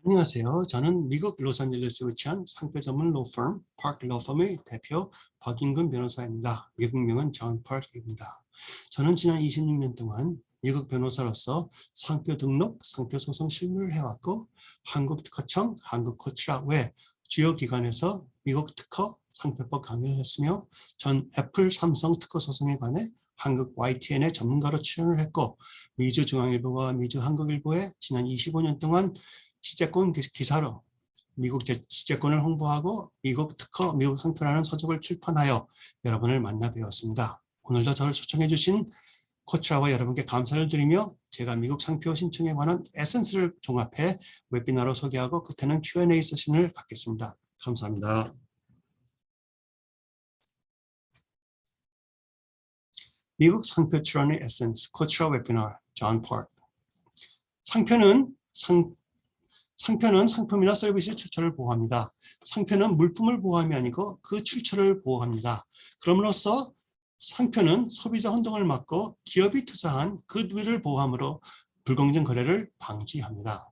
안녕하세요. 저는 미국 로스앤젤레스에 위치한 상표 전문 로펌 파크 로펌의 대표 박인근 변호사입니다. 미국명은 존 파크입니다. 저는 지난 26년 동안 미국 변호사로서 상표 등록, 상표 소송 실무를 해왔고 한국 특허청, 한국 코트라 외 주요 기관에서 미국 특허 상표법 강의를 했으며 전 애플, 삼성 특허 소송에 관해 한국 YTN의 전문가로 출연을 했고 미주 중앙일보와 미주 한국일보에 지난 25년 동안 취재권 기사로 미국 취재권을 홍보하고 미국 특허, 미국 상표라는 서적을 출판하여 여러분을 만나 뵈었습니다. 오늘도 저를 초청해 주신 코치라와 여러분께 감사를 드리며 제가 미국 상표 신청에 관한 에센스를 종합해 웨비나로 소개하고 끝에는 Q&A 세션을 갖겠습니다. 감사합니다. 미국 상표 출원의 에센스, 코치라 웨비나, 존 파크. 상표는 상품이나 서비스 출처를 보호합니다. 상표는 물품을 보호함이 아니고 그 출처를 보호합니다. 그럼으로써 상표는 소비자 혼동을 막고 기업이 투자한 굿윌을 보호함으로 불공정 거래를 방지합니다.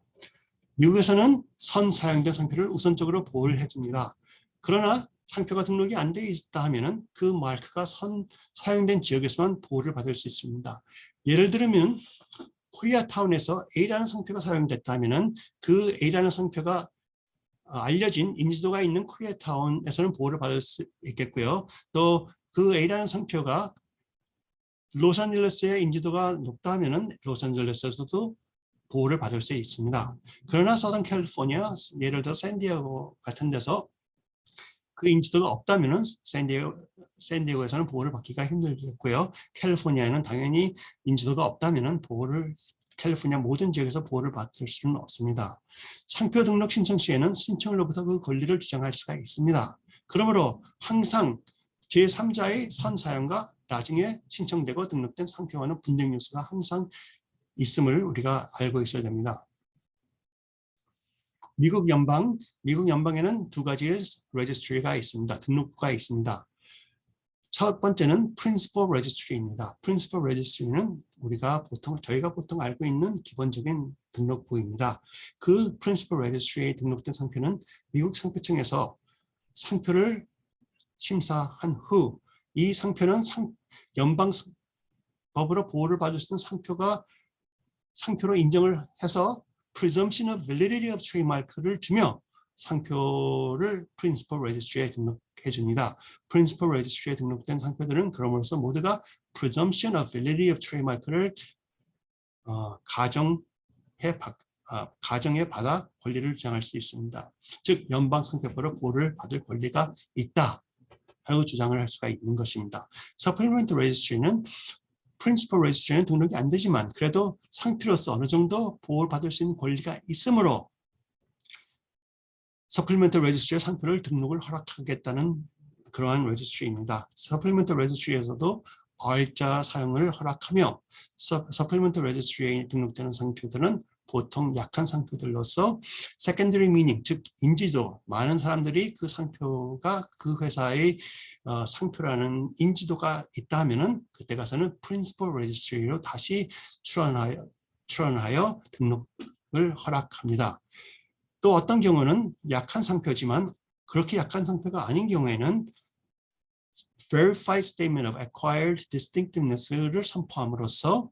미국에서는 사용된 상표를 우선적으로 보호를 해줍니다. 그러나 상표가 등록이 안 되어 있다 하면 그 마크가 사용된 지역에서만 보호를 받을 수 있습니다. 예를 들면 코리아타운에서 A라는 상표가 사용됐다 하면 그 A라는 상표가 알려진 인지도가 있는 코리아타운에서는 보호를 받을 수 있겠고요. 또 그 A라는 상표가 로스앤젤레스의 인지도가 높다 하면 로스앤젤레스에서도 보호를 받을 수 있습니다. 그러나 서던 캘리포니아, 예를 들어 샌디에고 같은 데서 그 인지도가 없다면 샌디에고에서는 보호를 받기가 힘들겠고요. 캘리포니아에는 당연히 인지도가 없다면 캘리포니아 모든 지역에서 보호를 받을 수는 없습니다. 상표 등록 신청 시에는 신청으로부터 그 권리를 주장할 수가 있습니다. 그러므로 항상 제3자의 선사용과 나중에 신청되고 등록된 상표와는 분쟁 요소가 항상 있음을 우리가 알고 있어야 됩니다. 미국 연방에는 두 가지의 레지스트리가 있습니다. 등록부가 있습니다. 첫 번째는 프린시플 레지스트리입니다. 프린시플 레지스트리는 저희가 보통 알고 있는 기본적인 등록부입니다. 그 프린시플 레지스트리에 등록된 상표는 미국 상표청에서 상표를 심사한 후 이 상표는 연방법으로 보호를 받을 수 있는 상표로 인정을 해서 presumption of validity of trademark를 주며 상표를 principal registry에 등록해 줍니다. principal registry에 등록된 상표들은 그럼으로써 모두가 presumption of validity of trademark를 가정해 받아 권리를 주장할 수 있습니다. 즉 연방 상표법으로 보호를 받을 권리가 있다 하고 주장을 할 수가 있는 것입니다. supplemental registry는 프린시플 레지스트리는 등록이 안 되지만 그래도 상표로서 어느 정도 보호를 받을 수 있는 권리가 있으므로 서플리멘털 레지스트리의 상표를 등록을 허락하겠다는 그러한 레지스트리입니다. 서플리멘털 레지스트리에서도 R자 사용을 허락하며 서플리멘털 레지스트리에 등록되는 상표들은 보통 약한 상표들로서 secondary meaning, 즉 인지도, 많은 사람들이 그 상표가 그 회사의 상표라는 인지도가 있다 하면은 그때 가서는 principal registry로 다시 출원하여 등록을 허락합니다. 또 어떤 경우는 약한 상표지만 그렇게 약한 상표가 아닌 경우에는 verified statement of acquired distinctiveness를 선포함으로써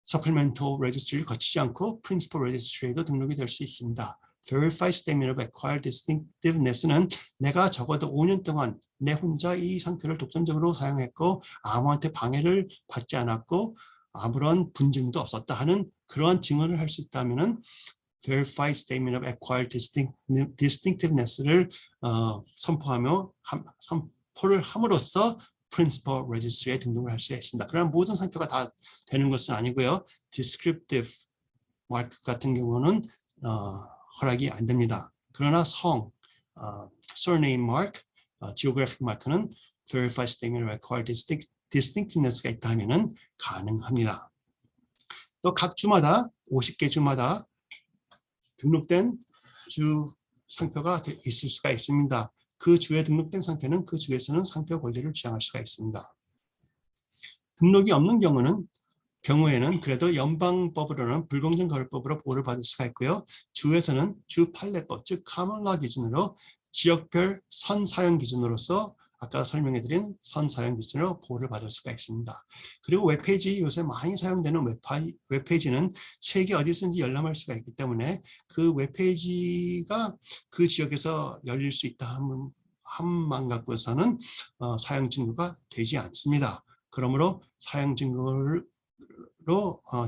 supplemental registry를 거치지 않고 principal registry에도 등록이 될 수 있습니다. verified statement of acquired distinctiveness는 내가 적어도 5년 동안 내 혼자 이 상표를 독점적으로 사용했고 아무한테 방해를 받지 않았고 아무런 분쟁도 없었다 하는 그러한 증언을 할 수 있다면 verified statement of acquired distinctiveness를 선포를 함으로써 principal registry에 등록을 할 수 있습니다. 그러나 모든 상표가 다 되는 것은 아니고요. descriptive mark 같은 경우는 허락이 안 됩니다. 그러나 surname mark, geographic mark는 verified statement of acquired distinctiveness가 있다 하면은 가능합니다. 또 각 주마다 50개 주마다 등록된 주 상표가 있을 수가 있습니다. 그 주에 등록된 상표는 그 주에서는 상표 권리를 주장할 수가 있습니다. 등록이 없는 경우는 경우에는 그래도 연방법으로는 불공정 거래법으로 보호를 받을 수가 있고요. 주에서는 주 판례법, 즉 카먼라 기준으로 지역별 선 사용 기준으로서 아까 설명해드린 선 사용 기준으로 보호를 받을 수가 있습니다. 그리고 웹페이지, 요새 많이 사용되는 웹페이지는 세계 어디서든지 열람할 수가 있기 때문에 그 웹페이지가 그 지역에서 열릴 수 있다 함만 갖고서는 사용 증거가 되지 않습니다. 그러므로 사용 증거를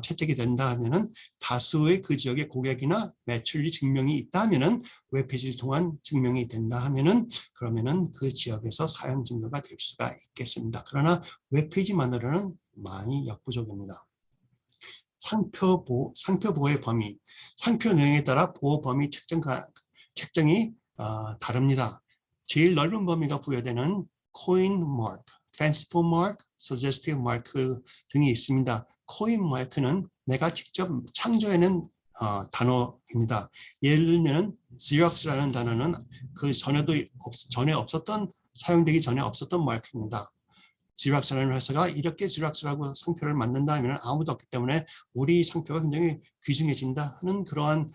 채택이 된다 하면은 다수의 그 지역의 고객이나 매출이 증명이 있다 하면은 웹페이지를 통한 증명이 된다 하면은 그러면은 그 지역에서 사용 증거가 될 수가 있겠습니다. 그러나 웹페이지만으로는 많이 역부족입니다. 상표 보호의 범위, 상표 내용에 따라 보호 범위 책정이 다릅니다. 제일 넓은 범위가 부여되는 코인 마크, fanciful mark, suggestive mark 등이 있습니다. 코인 마크는 내가 직접 창조해낸 단어입니다. 예를 들면 Xerox라는 단어는 그 전에 없었던, 사용되기 전에 없었던 마크입니다. Xerox라는 회사가 이렇게 Xerox라고 상표를 만든다 하면 아무도 없기 때문에 우리 상표가 굉장히 귀중해진다 하는 그러한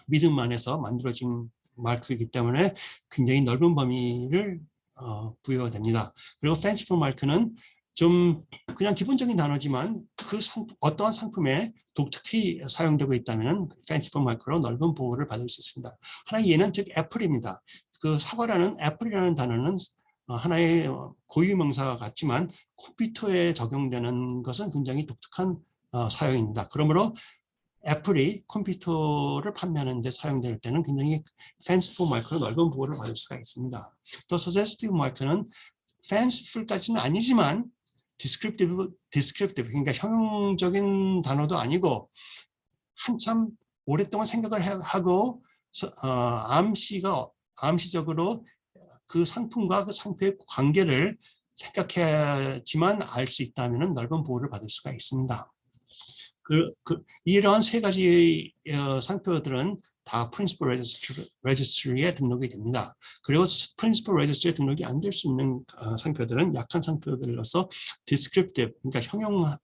믿음 안에서 만들어진 마크이기 때문에 굉장히 넓은 범위를 부여됩니다. 그리고 fanciful 마크는 좀 그냥 기본적인 단어지만 그 어떠한 상품에 독특히 사용되고 있다면 fanciful 마크로 넓은 보호를 받을 수 있습니다. 하나의 예는 즉 애플입니다. 그 사과라는 애플이라는 단어는 하나의 고유명사가 같지만 컴퓨터에 적용되는 것은 굉장히 독특한 사용입니다. 그러므로 애플이 컴퓨터를 판매하는 데 사용될 때는 굉장히 fanciful 마크로 넓은 보호를 받을 수가 있습니다. 또 suggestive 마크는 fanciful까지는 아니지만 descriptive 그러니까 형용적인 단어도 아니고 한참 오랫동안 생각을 하고 암시적으로 그 상품과 그 상표의 관계를 생각해야지만 알 수 있다면 넓은 보호를 받을 수가 있습니다. 이러한 세 가지 상표들은 다 Principal Registry에 등록이 됩니다. 그리고 Principal Registry에 등록이 안 될 수 있는 상표들은 약한 상표들로서 Descriptive, 그러니까 형용하는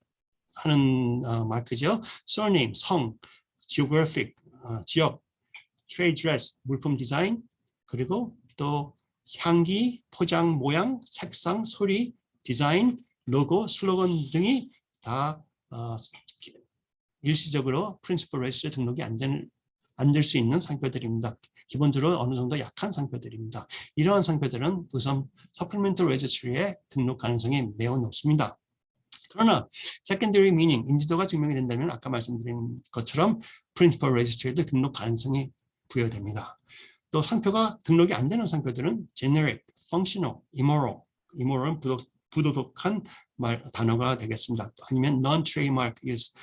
마크죠. Surname, 성, Geographic, 지역, Trade Dress, 물품 디자인, 그리고 또 향기, 포장 모양, 색상, 소리, 디자인, 로고, 슬로건 등이 다 일시적으로 프린시플 레지스트리에 등록이 안 될 수 있는 상표들입니다. 기본적으로 어느 정도 약한 상표들입니다. 이러한 상표들은 우선 서플리멘털 레지스트리에 등록 가능성이 매우 높습니다. 그러나 secondary meaning, 인지도가 증명이 된다면 아까 말씀드린 것처럼 프린시플 레지스트리에도 등록 가능성이 부여됩니다. 또 상표가 등록이 안 되는 상표들은 generic, functional, immoral은 부도덕한 단어가 되겠습니다. 아니면 non-trademark use,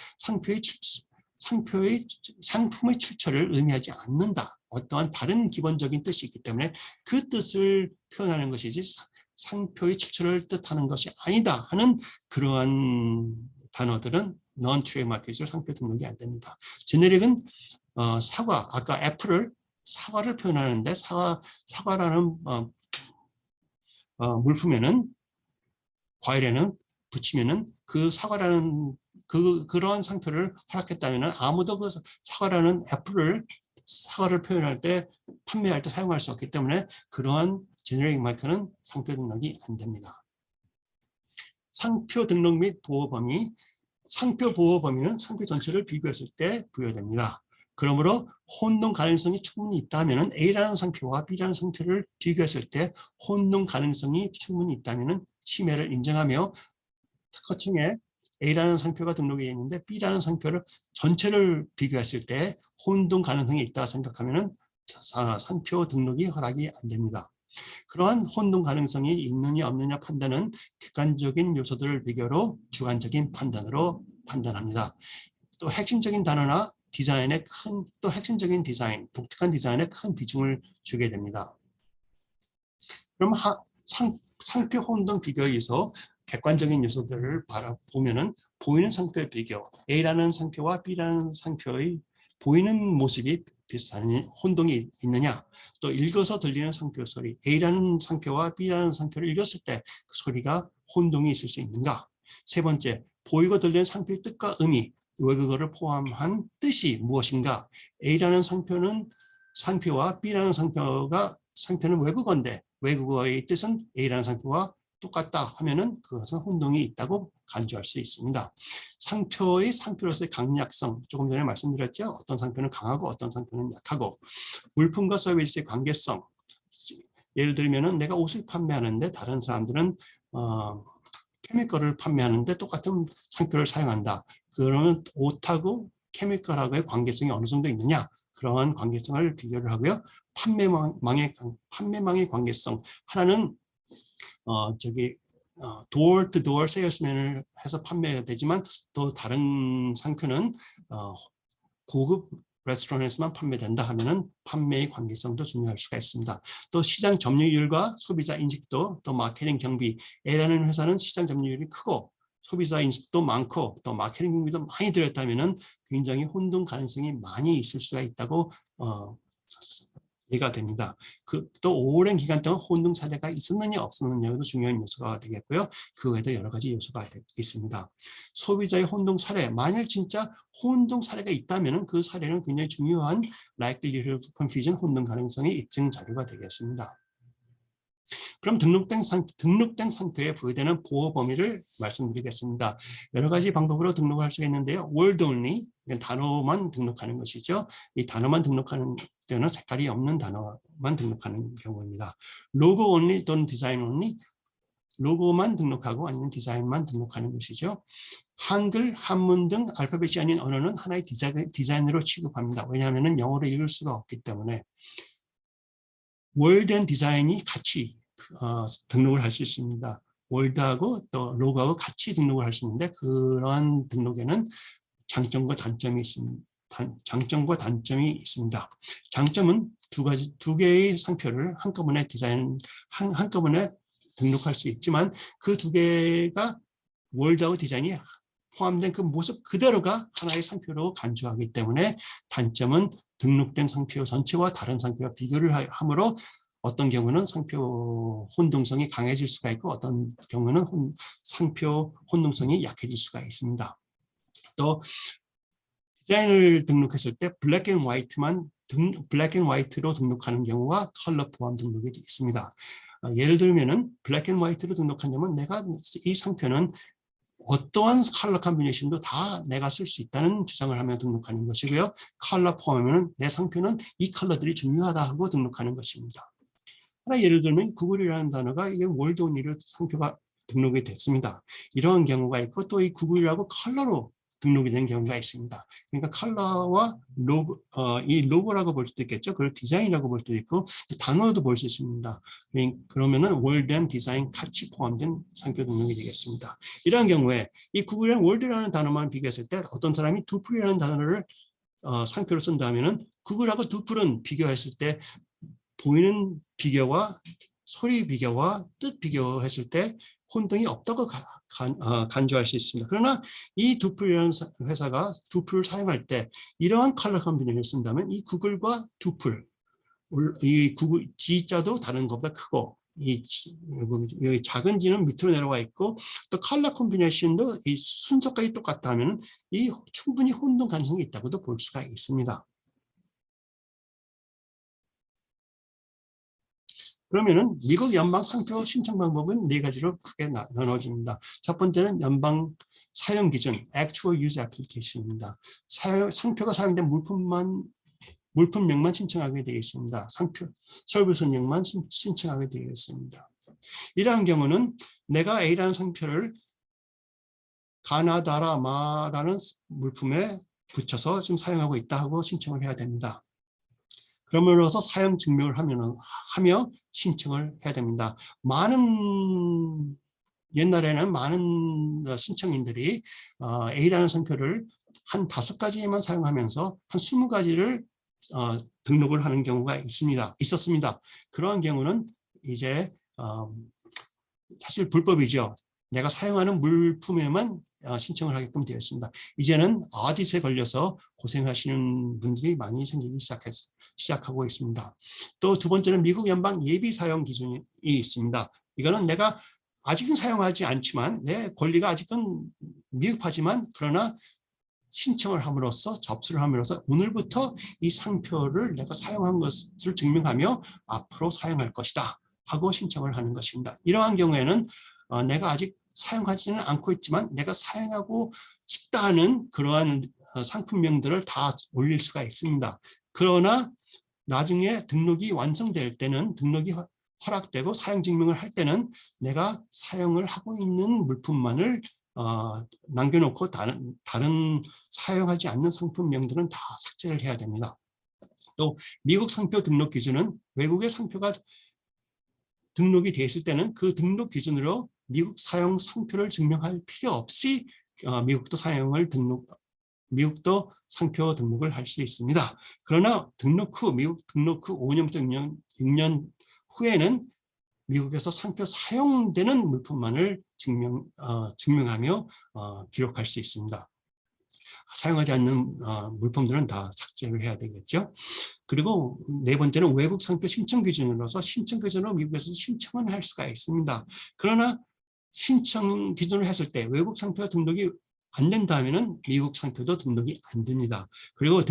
상품의 출처를 의미하지 않는다. 어떠한 다른 기본적인 뜻이 있기 때문에 그 뜻을 표현하는 것이지 상표의 출처를 뜻하는 것이 아니다 하는 그러한 단어들은 non-trademark use로 상표 등록이 안 됩니다. 제네릭은 사과, 아까 애플을 사과를 표현하는데 사과라는 물품에는 과일에는 붙이면은 그 사과라는 그러한 상표를 허락했다면은 아무도 그 사과라는 애플을 사과를 표현할 때 판매할 때 사용할 수 없기 때문에 그러한 제네릭 마크는 상표 등록이 안 됩니다. 상표 등록 및 보호 범위, 상표 보호 범위는 상표 전체를 비교했을 때 부여됩니다. 그러므로 혼동 가능성이 충분히 있다면 A라는 상표와 B라는 상표를 비교했을 때 혼동 가능성이 충분히 있다면 침해를 인정하며 특허청에 A라는 상표가 등록이 있는데 B라는 상표를 전체를 비교했을 때 혼동 가능성이 있다 생각하면 상표 등록이 허락이 안 됩니다. 그러한 혼동 가능성이 있느냐 없느냐 판단은 객관적인 요소들을 비교로 주관적인 판단으로 판단합니다. 또 핵심적인 단어나 디자인에 핵심적인 디자인, 독특한 디자인에 큰 비중을 주게 됩니다. 그럼 상표 혼동 비교에 의해서 객관적인 요소들을 바라보면은 보이는 상표의 비교, A라는 상표와 B라는 상표의 보이는 모습이 비슷한 혼동이 있느냐, 또 읽어서 들리는 상표 소리, A라는 상표와 B라는 상표를 읽었을 때 그 소리가 혼동이 있을 수 있는가, 세 번째, 보이고 들리는 상표의 뜻과 의미, 외국어를 포함한 뜻이 무엇인가? A라는 상표와 B라는 상표는 외국어인데 외국어의 뜻은 A라는 상표와 똑같다 하면은 그것은 혼동이 있다고 간주할 수 있습니다. 상표로서의 강약성, 조금 전에 말씀드렸죠. 어떤 상표는 강하고 어떤 상표는 약하고, 물품과 서비스의 관계성. 예를 들면은 내가 옷을 판매하는데 다른 사람들은 케미컬을 판매하는데 똑같은 상표를 사용한다. 그러면 옷하고 케미컬하고의 관계성이 어느 정도 있느냐? 그러한 관계성을 비교를 하고요. 판매망의 관계성. 하나는 door to door salesman을 해서 판매가 되지만 또 다른 상표는 고급 레스토랑에서만 판매된다 하면은 판매의 관계성도 중요할 수가 있습니다. 또 시장 점유율과 소비자 인식도, 또 마케팅 경비. A라는 회사는 시장 점유율이 크고 소비자 인식도 많고 또 마케팅 경비도 많이 들였다면은 굉장히 혼동 가능성이 많이 있을 수가 있다고 이해가 됩니다. 또 오랜 기간 동안 혼동 사례가 있었느냐 없었느냐도 중요한 요소가 되겠고요. 그 외에도 여러 가지 요소가 있습니다. 소비자의 혼동 사례, 만일 진짜 혼동 사례가 있다면 그 사례는 굉장히 중요한 likelihood of confusion, 혼동 가능성의 입증 자료가 되겠습니다. 그럼 등록된 상표에 부여되는 보호 범위를 말씀드리겠습니다. 여러 가지 방법으로 등록을 할 수가 있는데요. word only, 단어만 등록하는 것이죠. 이 단어만 등록하는 때는 색깔이 없는 단어만 등록하는 경우입니다. logo only 또는 design only, 로고만 등록하고 아니면 디자인만 등록하는 것이죠. 한글, 한문 등 알파벳이 아닌 언어는 하나의 디자인으로 취급합니다. 왜냐하면 영어로 읽을 수가 없기 때문에. 월드 앤 디자인이 같이 등록을 할 수 있습니다. 월드하고 또 로고하고 같이 등록을 할 수 있는데 그러한 등록에는 장점과 단점이 있습니다. 장점은 두 개의 상표를 한꺼번에 한꺼번에 등록할 수 있지만 그 두 개가 월드하고 디자인이 포함된 그 모습 그대로가 하나의 상표로 간주하기 때문에, 단점은 등록된 상표 전체와 다른 상표와 비교를 함으로 어떤 경우는 상표 혼동성이 강해질 수가 있고 어떤 경우는 상표 혼동성이 약해질 수가 있습니다. 또 디자인을 등록했을 때 블랙 앤 화이트로 등록하는 경우와 컬러 포함 등록이 있습니다. 예를 들면은 블랙 앤 화이트로 등록한다면 내가 이 상표는 어떠한 컬러 컨비네이션도 다 내가 쓸 수 있다는 주장을 하며 등록하는 것이고요. 컬러 포함하면 내 상표는 이 컬러들이 중요하다 하고 등록하는 것입니다. 하나 예를 들면 구글이라는 단어가 이게 월드 온리로 상표가 등록이 됐습니다. 이러한 경우가 있고 또 이 구글이라고 컬러로 등록이 된 경우가 있습니다. 그러니까 컬러와 이 로고라고 볼 수도 있겠죠. 그걸 디자인이라고 볼 수도 있고 단어도 볼 수 있습니다. 그러면은 월드 앤 디자인 같이 포함된 상표 등록이 되겠습니다. 이러한 경우에 이 구글이랑 월드라는 단어만 비교했을 때 어떤 사람이 두플이라는 단어를 상표로 쓴다면은 구글하고 두플은 비교했을 때 보이는 비교와 소리 비교와 뜻 비교했을 때 혼동이 없다고 간주할 수 있습니다. 그러나 이 두플이라는 회사가 두플을 사용할 때 이러한 컬러 컨비네이션을 쓴다면 이 구글과 두플, 이 구글 G자도 다른 것보다 크고 이 작은 G는 밑으로 내려와 있고 또 컬러 컨비네이션도 이 순서까지 똑같다면 이 충분히 혼동 가능성이 있다고도 볼 수가 있습니다. 그러면은 미국 연방 상표 신청 방법은 네 가지로 크게 나눠집니다. 첫 번째는 연방 사용 기준, Actual Use Application입니다. 상표가 사용된 물품명만 신청하게 되어 있습니다. 서비스명만 신청하게 되어 있습니다. 이러한 경우는 내가 A라는 상표를 가나다라마라는 물품에 붙여서 지금 사용하고 있다 하고 신청을 해야 됩니다. 그러므로서 사용 증명을 하며 신청을 해야 됩니다. 옛날에는 많은 신청인들이 A라는 상표를 한 5가지만 사용하면서 한 20가지를 등록을 하는 경우가 있었습니다. 그러한 경우는 이제 사실 불법이죠. 내가 사용하는 물품에만 신청을 하게끔 되었습니다. 이제는 아디트에 걸려서 고생하시는 분들이 많이 생기기 시작하고 있습니다. 또 두 번째는 미국 연방 예비 사용 기준이 있습니다. 이거는 내가 아직은 사용하지 않지만 내 권리가 아직은 미흡하지만 그러나 신청을 함으로써 접수를 함으로써 오늘부터 이 상표를 내가 사용한 것을 증명하며 앞으로 사용할 것이다 하고 신청을 하는 것입니다. 이러한 경우에는 내가 아직 사용하지는 않고 있지만 내가 사용하고 싶다 하는 그러한 상품명들을 다 올릴 수가 있습니다. 그러나 나중에 등록이 완성될 때는 등록이 허락되고 사용증명을 할 때는 내가 사용을 하고 있는 물품만을 남겨놓고 다른 사용하지 않는 상품명들은 다 삭제를 해야 됩니다. 또 미국 상표 등록 기준은 외국의 상표가 등록이 되어 있을 때는 그 등록 기준으로 미국 사용 상표를 증명할 필요 없이 미국도 상표 등록을 할 수 있습니다. 그러나 미국 등록 후 5년부터 6년 후에는 미국에서 상표 사용되는 물품만을 증명하며 기록할 수 있습니다. 사용하지 않는 물품들은 다 삭제를 해야 되겠죠. 그리고 네 번째는 외국 상표 신청 기준으로서 신청 기준으로 미국에서 신청은 할 수가 있습니다. 그러나 신청 기준을 했을 때 외국 상표 등록이 안 된다면은 미국 상표도 등록이 안 됩니다. 그리고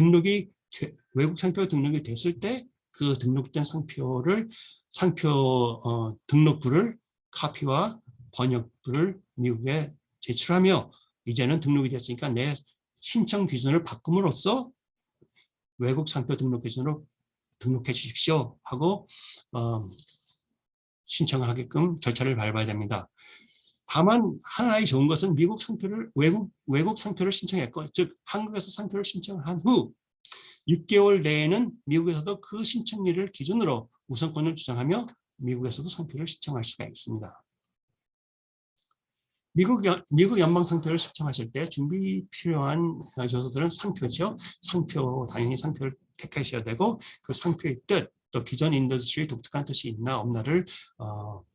외국 상표 등록이 됐을 때 그 등록된 상표 등록부를 카피와 번역부를 미국에 제출하며 이제는 등록이 됐으니까 내 신청 기준을 바꿈으로써 외국 상표 등록 기준으로 등록해 주십시오 하고 신청하게끔 절차를 밟아야 됩니다. 다만 하나의 좋은 것은 외국 상표를 신청했고 즉 한국에서 상표를 신청한 후 6개월 내에는 미국에서도 그 신청일을 기준으로 우선권을 주장하며 미국에서도 상표를 신청할 수가 있습니다. 미국 연방 상표를 신청하실 때 준비 필요한 요소들은 상표죠. 당연히 상표를 택하셔야 되고 그 상표의 뜻, 또 기존 인더스트리의 독특한 뜻이 있나 없나를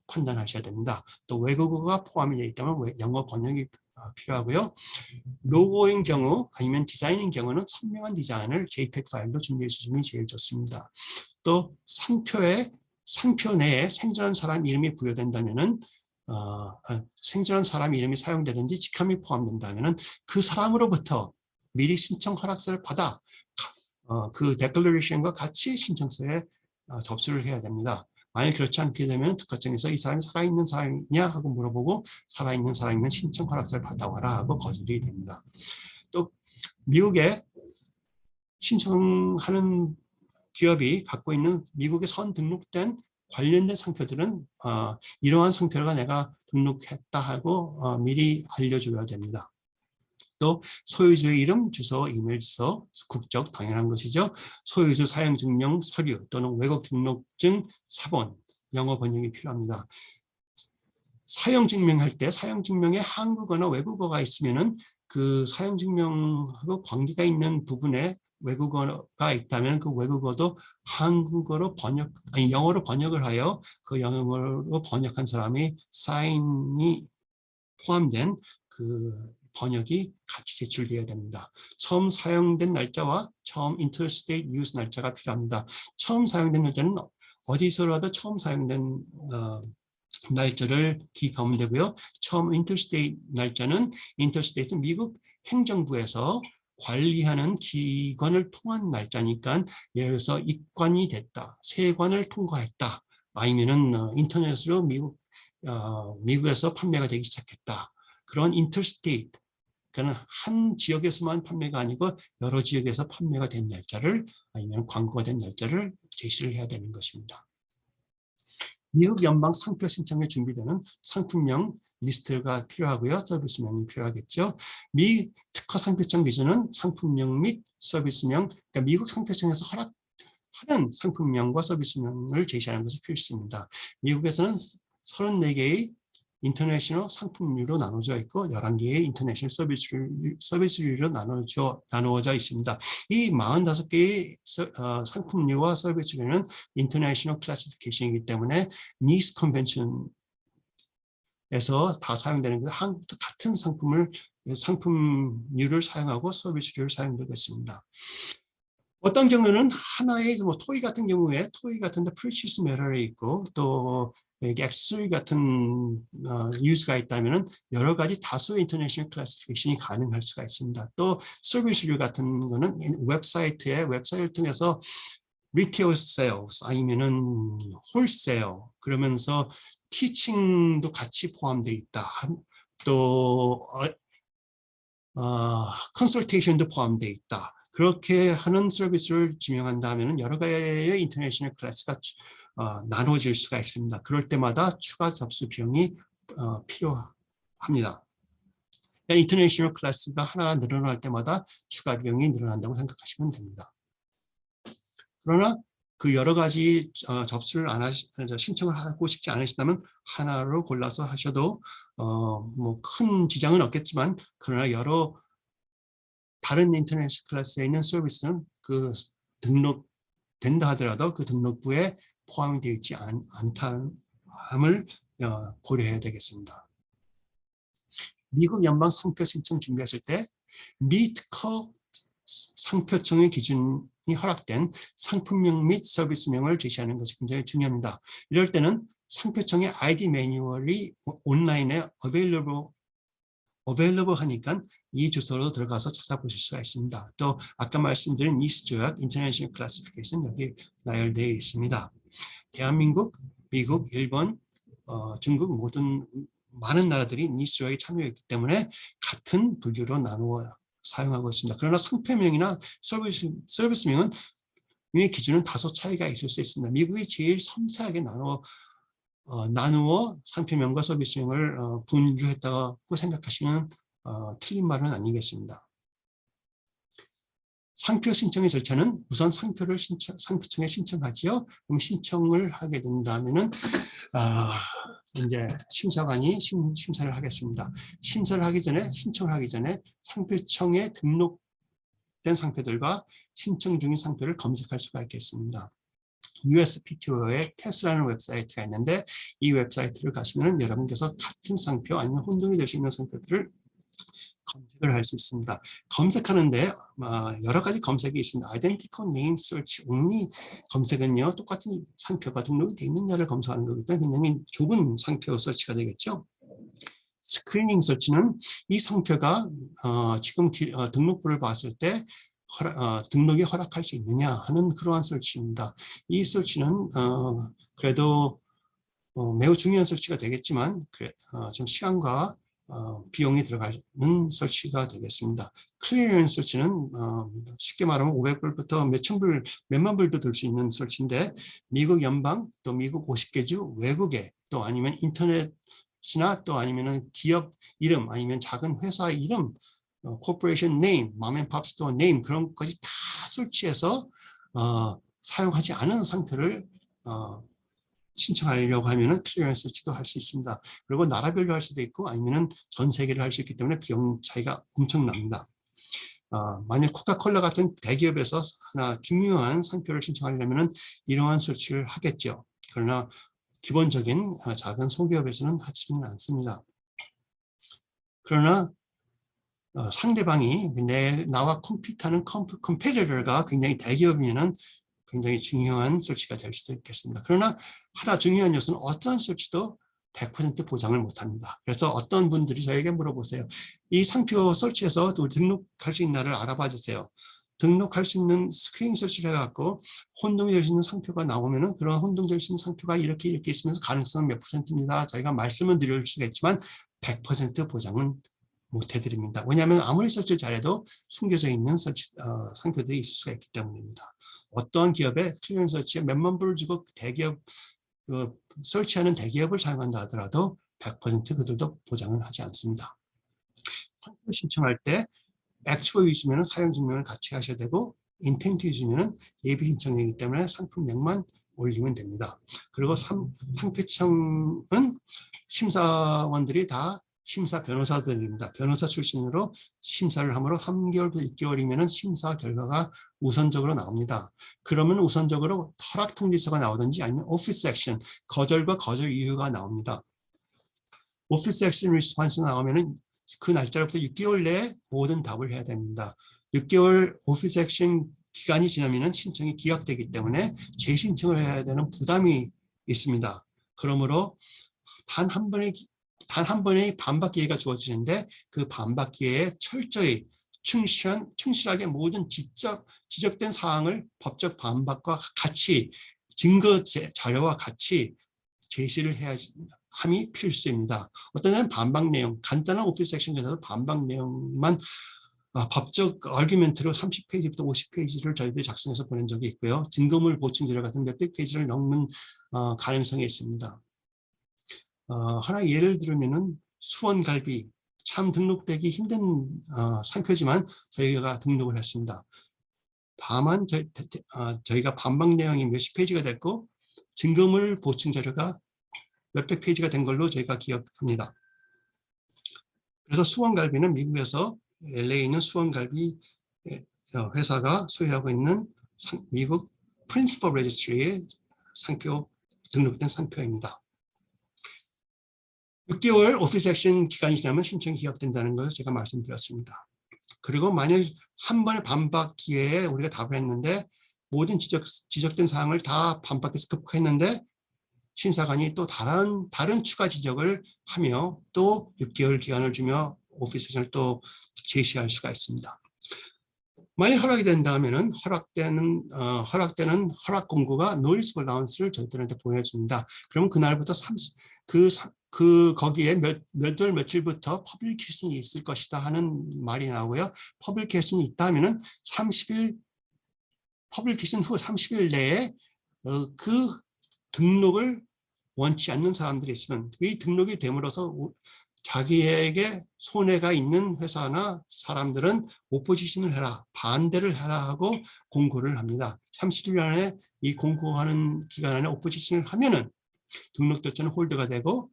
판단하셔야 됩니다. 또 외국어가 포함이 되어 있다면 영어 번역이 필요하고요. 로고인 경우 아니면 디자인인 경우는 선명한 디자인을 JPEG 파일로 준비해 주시면 제일 좋습니다. 또 상표 내에 생존한 사람 이름이 부여된다면은 생존한 사람 이름이 사용되든지 직함이 포함된다면은 그 사람으로부터 미리 신청 허락서를 받아 그 데클레이션과 같이 신청서에 접수를 해야 됩니다. 만약 그렇지 않게 되면 특허청에서 이 사람이 살아있는 사람이냐 하고 물어보고 살아있는 사람이면 신청 허락서를 받아와라 하고 거절이 됩니다. 또 미국에 신청하는 기업이 갖고 있는 미국에 등록된 관련된 상표들은 이러한 상표가 내가 등록했다 하고 미리 알려줘야 됩니다. 또 소유주의 이름, 주소, 이메일 주소, 국적 당연한 것이죠. 소유주 사용증명 서류 또는 외국 등록증 사본, 영어 번역이 필요합니다. 사용증명할 때 사용증명에 한국어나 외국어가 있으면은 그 사용증명하고 관계가 있는 부분에 외국어가 있다면 그 외국어도 영어로 번역을 하여 그 영어로 번역한 사람이 사인이 포함된 그 번역이 같이 제출되어야 됩니다. 처음 사용된 날짜와 처음 interstate use 날짜가 필요합니다. 처음 사용된 날짜는 어디서라도 처음 사용된 날짜를 기입하면 되고요. 처음 interstate 날짜는 interstate는 미국 행정부에서 관리하는 기관을 통한 날짜니까 예를 들어서 입관이 됐다, 세관을 통과했다, 아니면은 인터넷으로 미국에서 판매가 되기 시작했다. 그런 interstate, 그러니까 한 지역에서만 판매가 아니고 여러 지역에서 판매가 된 날짜를 아니면 광고가 된 날짜를 제시를 해야 되는 것입니다. 미국 연방 상표 신청에 준비되는 상품명 리스트가 필요하고요. 서비스명이 필요하겠죠. 미 특허 상표청 기준은 상품명 및 서비스명, 그러니까 미국 상표청에서 허락하는 상품명과 서비스명을 제시하는 것이 필수입니다. 미국에서는 34개의 인터내셔널 상품류로 나눠져 있고 11개의 인터내셔널 서비스류로 나누어져 있습니다. 이 45개의 상품류와 서비스류는 인터내셔널 클래시피케이션이기 때문에 니스 컨벤션에서 다 사용되는 것 한국도 같은 상품류를 사용하고 서비스류를 사용되고 있습니다. 어떤 경우는 하나의 뭐 토이 같은 경우에 토이 같은데 precious metal이 있고 또 엑스리 같은 유즈가 있다면은 여러 가지 다수의 인터내셔널 클래시피케이션이 가능할 수가 있습니다. 또 서비스류 같은 거는 웹사이트를 통해서 리테일 세일즈 아니면은 홀세일 그러면서 티칭도 같이 포함되어 있다. 또 컨설테이션도 포함되어 있다. 그렇게 하는 서비스를 지명한다면 여러 가지의 인터내셔널 클래스가 나눠질 수가 있습니다. 그럴 때마다 추가 접수 비용이 필요합니다. 인터내셔널 클래스가 하나가 늘어날 때마다 추가 비용이 늘어난다고 생각하시면 됩니다. 그러나 그 여러 가지 접수를 신청을 하고 싶지 않으시다면 하나로 골라서 하셔도 뭐 큰 지장은 없겠지만 그러나 여러 다른 인터넷 클래스에 있는 서비스는 그 등록된다 하더라도 그 등록부에 포함이 되어 있지 않다함을 고려해야 되겠습니다. 미국 연방 상표 신청 준비하실 때 미트커 상표청의 기준이 허락된 상품명 및 서비스명을 제시하는 것이 굉장히 중요합니다. 이럴 때는 상표청의 ID 매뉴얼이 온라인에 available 하니까 이 주소로 들어가서 찾아보실 수가 있습니다. 또 아까 말씀드린 니스 조약 인터내셔널 클래시피케이션 여기 나열되어 있습니다. 대한민국, 미국, 일본, 중국 모든 많은 나라들이 니스 조약에 참여했기 때문에 같은 분류로 나누어 사용하고 있습니다. 그러나 상표명이나 서비스명은 의 기준은 다소 차이가 있을 수 있습니다. 미국이 제일 섬세하게 나누어 상표명과 서비스명을 분류했다고 생각하시면 틀린 말은 아니겠습니다. 상표 신청의 절차는 우선 상표청에 신청하지요. 그럼 신청을 하게 된다면은 이제 심사관이 심사를 하겠습니다. 심사를 하기 전에 신청을 하기 전에 상표청에 등록된 상표들과 신청 중인 상표를 검색할 수가 있겠습니다. USPTO의 TES라는 웹사이트가 있는데 이 웹사이트를 가시면 여러분께서 같은 상표 아니면 혼동이 될 수 있는 상표들을 검색을 할 수 있습니다. 검색하는데 여러 가지 검색이 있습니다. Identical Name Search Only 검색은요. 똑같은 상표가 등록이 되어 있느냐를 검색하는 거기 때문에 굉장히 좁은 상표 서치가 되겠죠. 스크리닝 서치는 이 상표가 지금 등록부를 봤을 때 등록이 허락할 수 있느냐 하는 그러한 설치입니다. 이 설치는 그래도 매우 중요한 설치가 되겠지만 좀 시간과 비용이 들어가는 설치가 되겠습니다. 클리어런스 설치는 쉽게 말하면 500불부터 몇만 불도 들 수 있는 설치인데 미국 연방 또 미국 50개주 외국에 또 아니면 인터넷이나 또 아니면 기업 이름 아니면 작은 회사 이름 코퍼레이션 네임, 맘앤팝 스토어 네임 그런 것까지 다 설치해서 사용하지 않은 상표를 신청하려고 하면은 클리어런스 설치도 할 수 있습니다. 그리고 나라별로 할 수도 있고 아니면은 전 세계를 할 수 있기 때문에 비용 차이가 엄청납니다. 만약 코카콜라 같은 대기업에서 하나 중요한 상표를 신청하려면은 이러한 설치를 하겠죠. 그러나 기본적인 작은 소기업에서는 하지는 않습니다. 그러나 상대방이 나와 컴피트하는 컴페티터가 굉장히 대기업이면은 굉장히 중요한 설치가 될 수도 있겠습니다. 그러나 하나 중요한 요소는 어떠한 설치도 100% 보장을 못합니다. 그래서 어떤 분들이 저에게 물어보세요. 이 상표 설치해서 등록할 수 있나를 알아봐 주세요. 등록할 수 있는 스크린 설치를 해갖고 혼동이 될 수 있는 상표가 나오면은 그런 혼동될 수 있는 상표가 이렇게 있으면서 가능성은 몇 %입니다. 저희가 말씀은 드릴 수가 있지만 100% 보장은 못 해드립니다. 왜냐하면 아무리 설치를 잘해도 숨겨져 있는 상표들이 있을 수가 있기 때문입니다. 어떠한 기업에 클리어 설치에 몇만 불을 주고 대기업 설치하는 대기업을 사용한다 하더라도 100% 그들도 보장은 하지 않습니다. 상표 신청할 때 액추얼 유즈면 사용 증명을 같이 하셔야 되고 인텐트 유즈면 예비 신청이기 때문에 상품명만 올리면 됩니다. 그리고 상표청은 심사원들이 다 심사 변호사들입니다. 변호사 출신으로 심사를 하므로 3개월부터 6개월이면 심사 결과가 우선적으로 나옵니다. 그러면 우선적으로 허락 통지서가 나오든지 아니면 오피스 액션, 거절과 거절 이유가 나옵니다. 오피스 액션 리스폰스 나오면은 그 날짜로부터 6개월 내에 모든 답을 해야 됩니다. 6개월 오피스 액션 기간이 지나면 신청이 기각되기 때문에 재신청을 해야 되는 부담이 있습니다. 그러므로 단 한 번의 반박 기회가 주어지는데 그 반박 기회에 철저히 충실하게 모든 지적된 사항을 법적 반박과 같이 증거 자료와 같이 제시를 해야 함이 필수입니다. 어떤 때는 반박 내용, 간단한 오피스 액션에서 반박 내용만 법적 얼규멘트로 30페이지부터 50페이지를 저희들이 작성해서 보낸 적이 있고요. 증거물 보충 자료 같은 몇백 페이지를 넘는 가능성이 있습니다. 하나 예를 들면은 수원갈비, 참 등록되기 힘든 상표지만 저희가 등록을 했습니다. 다만 저희가 반박 내용이 몇십 페이지가 됐고 증거물 보충 자료가 몇백 페이지가 된 걸로 저희가 기억합니다. 그래서 수원갈비는 미국에서 LA에 있는 수원갈비 회사가 소유하고 있는 미국 프린시퍼 레지스트리의 상표, 등록된 상표입니다. 6개월 오피스 액션 기간이 지나면 신청이 기각된다는 것을 제가 말씀드렸습니다. 그리고 만일 한 번의 반박 기회에 우리가 답을 했는데 모든 지적된 사항을 다 반박해서 극복했는데 심사관이 또 다른 추가 지적을 하며 또 6개월 기간을 주며 오피스 액션을 또 제시할 수가 있습니다. 만일 허락이 된다면은 허락되는 허락 공고가 노티스 얼라운스를 저희들한테 보내줍니다. 그러면 그날부터 거기에 몇 월 며칠부터 퍼블리케이션이 있을 것이다 하는 말이 나오고요. 퍼블리케이션이 있다면은 30일 퍼블리케이션 후 30일 내에 그 등록을 원치 않는 사람들이 있으면 이 등록이 됨으로써 자기에게 손해가 있는 회사나 사람들은 오포지션을 해라, 반대를 해라 하고 공고를 합니다. 30일 안에 이 공고하는 기간 안에 오포지션을 하면은 등록조차는 홀드가 되고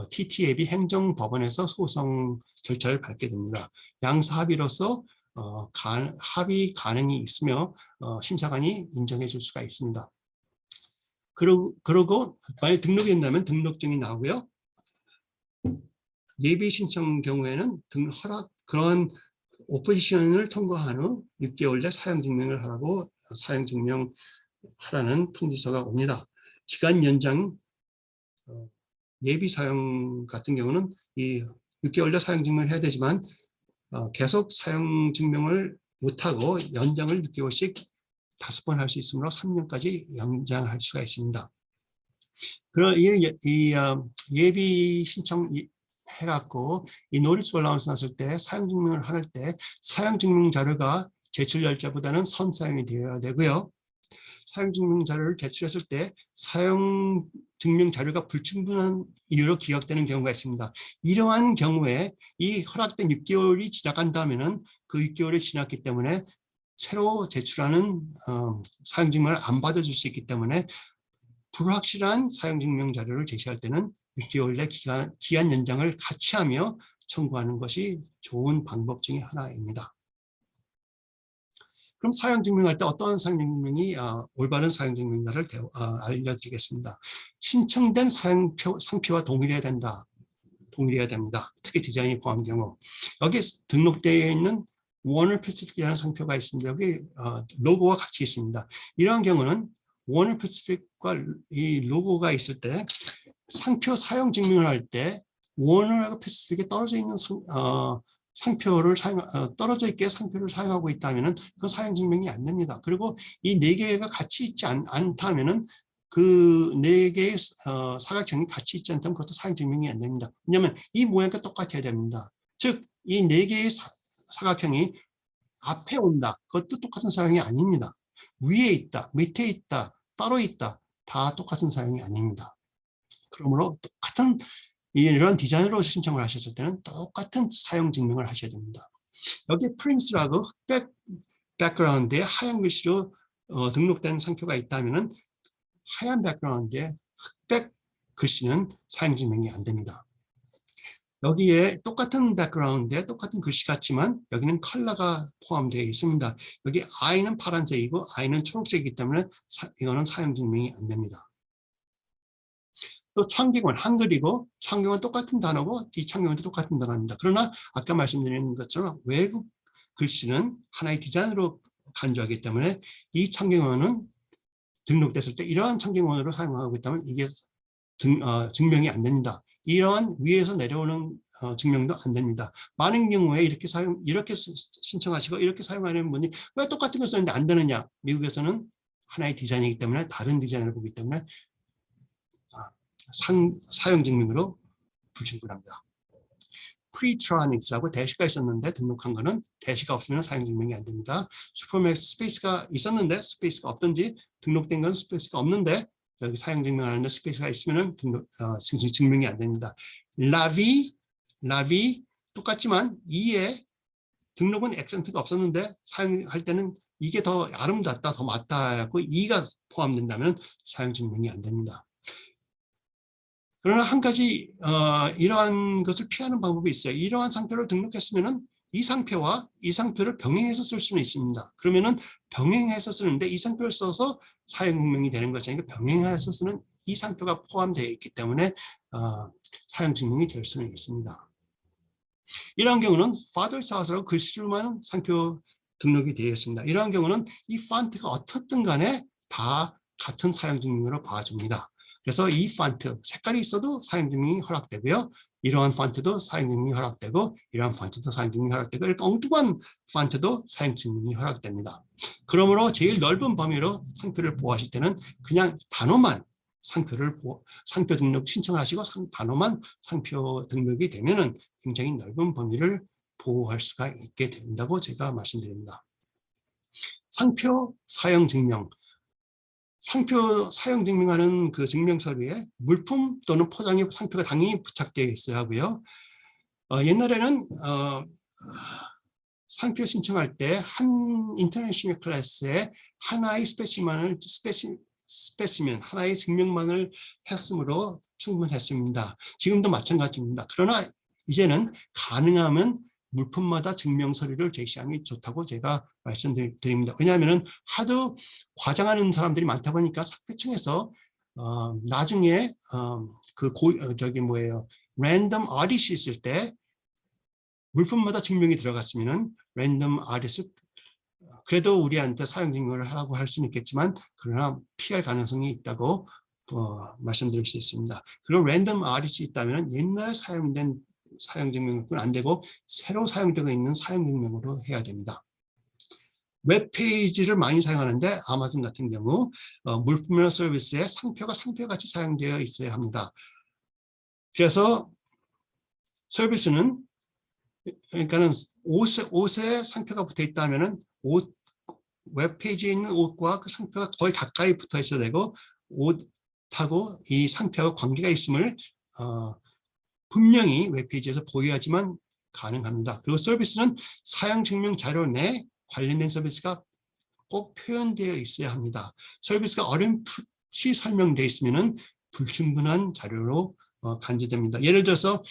TTAB 행정법원에서 소송 절차를 밟게 됩니다. 양사 합의로서 합의 가능이 있으며 심사관이 인정해 줄 수가 있습니다. 그러고 만약 등록이 된다면 등록증이 나오고요. 예비 신청 경우에는 그런 오포지션을 통과한 후 6개월 내 사용증명을 하라고 사용증명하라는 통지서가 옵니다. 기간 연장 예비 사용 같은 경우는 이 6개월 내 사용증명을 해야 되지만 계속 사용증명을 못하고 연장을 6개월씩 5번 할 수 있으므로 3년까지 연장할 수가 있습니다. 그럼 예비 신청 해갖고 이 노티스 얼라운스 났을 때 사용증명을 할 때 사용증명 자료가 제출 날짜보다는 선사용이 되어야 되고요. 사용증명 자료를 제출했을 때 사용증명 자료가 불충분한 이유로 기각되는 경우가 있습니다. 이러한 경우에 이 허락된 6개월이 지나간다면은 그 6개월이 지났기 때문에 새로 제출하는 사용증명을 안 받아줄 수 있기 때문에 불확실한 사용증명 자료를 제시할 때는 6개월 내 기한 연장을 같이 하며 청구하는 것이 좋은 방법 중에 하나입니다. 그럼 사용증명할 때 어떤 사용증명이 올바른 사용증명인가를 알려드리겠습니다. 신청된 상표와 동일해야 됩니다. 특히 디자인이 포함 경우. 여기에 등록되어 있는 워너 패시픽이라는 상표가 있습니다. 여기 로고와 같이 있습니다. 이러한 경우는 워너 패시픽과 이 로고가 있을 때 상표 사용 증명을 할 때 워너하고 패시픽에 떨어져 있는 상표를 떨어져 있게 상표를 사용하고 있다면은 그 사용 증명이 안 됩니다. 그리고 이 네 개가 같이 있지 않다면은 그 네 개의 사각형이 같이 있지 않다면 그것도 사용 증명이 안 됩니다. 왜냐하면 이 모양과 똑같아야 됩니다. 즉 이 네 개의 사각형이 앞에 온다. 그것도 똑같은 사용이 아닙니다. 위에 있다, 밑에 있다, 따로 있다. 다 똑같은 사용이 아닙니다. 그러므로 똑같은 이런 디자인으로 신청을 하셨을 때는 똑같은 사용 증명을 하셔야 됩니다. 여기 프린스라고 흑백 백그라운드에 하얀 글씨로 등록된 상표가 있다면 하얀 백그라운드에 흑백 글씨는 사용 증명이 안 됩니다. 여기에 똑같은 백그라운드에 똑같은 글씨 같지만 여기는 컬러가 포함되어 있습니다. 여기 I는 파란색이고 I는 초록색이기 때문에 이거는 사용 증명이 안 됩니다. 또 창경은 한글이고 창경은 똑같은 단어고 뒷창경은 똑같은 단어입니다. 그러나 아까 말씀드린 것처럼 외국 글씨는 하나의 디자인으로 간주하기 때문에 이 창경원은 등록됐을 때 이러한 창경원으로 사용하고 있다면 이게 증명이 안 됩니다. 이러한 위에서 내려오는 증명도 안 됩니다. 많은 경우에 이렇게 신청하시고 이렇게 사용하는 분이 왜 똑같은 걸 썼는데 안 되느냐? 미국에서는 하나의 디자인이기 때문에 다른 디자인을 보기 때문에 사용 증명으로 불충분합니다. 프리트라닉스라고 대시가 있었는데 등록한 거는 대시가 없으면 사용 증명이 안 됩니다. 슈퍼맥스 스페이스가 있었는데 스페이스가 없든지 등록된 건 스페이스가 없는데 여기 사용 증명하는데 스페이스가 있으면 증명이 안 됩니다. 라비 똑같지만 이에 등록은 액센트가 없었는데 사용할 때는 이게 더 아름답다, 더 맞다 하고 이가 포함된다면 사용 증명이 안 됩니다. 그러나 한 가지 이러한 것을 피하는 방법이 있어요. 이러한 상표를 등록했으면은 이 상표와 이 상표를 병행해서 쓸 수는 있습니다. 그러면은 병행해서 쓰는데 이 상표를 써서 사용 증명이 되는 것이 아니라 병행해서 쓰는 이 상표가 포함되어 있기 때문에 사용 증명이 될 수는 있습니다. 이러한 경우는 father's house라고 글씨로만 상표 등록이 되어 있습니다. 이러한 경우는 이 폰트가 어떻든 간에 다 같은 사용 증명으로 봐줍니다. 그래서 이 폰트 색깔이 있어도 사용 증명이 허락되고요. 이러한 폰트도 사용 증명이 허락되고 이러한 폰트도 사용 증명이 허락되고 이렇게 엉뚱한 폰트도 사용 증명이 허락됩니다. 그러므로 제일 넓은 범위로 상표를 보호하실 때는 그냥 단어만 상표 등록 신청하시고 단어만 상표 등록이 되면은 굉장히 넓은 범위를 보호할 수가 있게 된다고 제가 말씀드립니다. 상표 사용 증명. 상표 사용 증명하는 그 증명 서류에 물품 또는 포장의 상표가 당연히 부착되어 있어야 하고요. 옛날에는 상표 신청할 때 한 인터내셔널 클래스에 하나의 스페시멘 하나의 증명만을 했으므로 충분했습니다. 지금도 마찬가지입니다. 그러나 이제는 가능하면 물품마다 증명 서류를 제시하는 게 좋다고 제가 말씀드립니다. 왜냐하면 하도 과장하는 사람들이 많다 보니까 상표청에서 나중에 랜덤 어딧이 있을 때 물품마다 증명이 들어갔으면은 랜덤 어딧을 그래도 우리한테 사용 증명을 하라고 할 수는 있겠지만 그러나 피할 가능성이 있다고 말씀드릴 수 있습니다. 그리고 랜덤 어딧이 있다면 옛날에 사용된 사용 증명은 안 되고 새로 사용되고 있는 사용 증명으로 해야 됩니다. 웹페이지를 많이 사용하는데 아마존 같은 경우 물품이나 서비스에 상표가 상표같이 사용되어 있어야 합니다. 그래서 서비스는 그러니까는 옷에 상표가 붙어 있다면은 웹페이지에 있는 옷과 그 상표가 거의 가까이 붙어 있어야 되고 옷하고 이 상표와 관계가 있음을 분명히 웹페이지에서 보여야지만 가능합니다. 그리고 서비스는 사용 증명 자료 내 관련된 서비스가 꼭 표현되어 있어야 합니다. 서비스가 어렴풋이 설명되어 있으면 불충분한 자료로 간주됩니다. 예를 들어서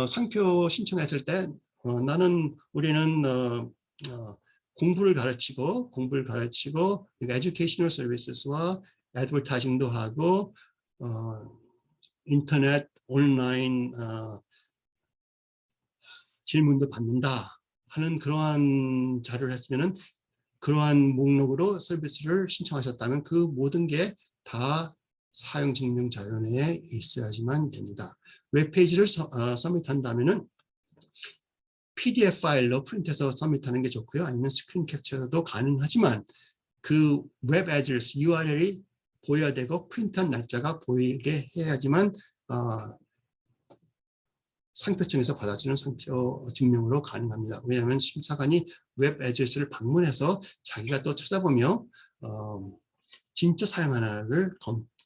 상표 신청했을 때 우리는 공부를 가르치고 educational services와 advertising도 하고 인터넷 온라인 질문도 받는다 하는 그러한 자료를 했으면은 그러한 목록으로 서비스를 신청하셨다면 그 모든 게 다 사용 증명 자료 내에 있어야지만 됩니다. 웹페이지를 서밋한다면은 PDF 파일로 프린트해서 서밋하는 게 좋고요. 아니면 스크린 캡처도 가능하지만 그 웹 애드레스 URL이 보여야 되고 프린트한 날짜가 보이게 해야지만 상표청에서 받아주는 상표 증명으로 가능합니다. 왜냐하면 심사관이 웹 애드레스를 방문해서 자기가 또 찾아보며 진짜 사용하나를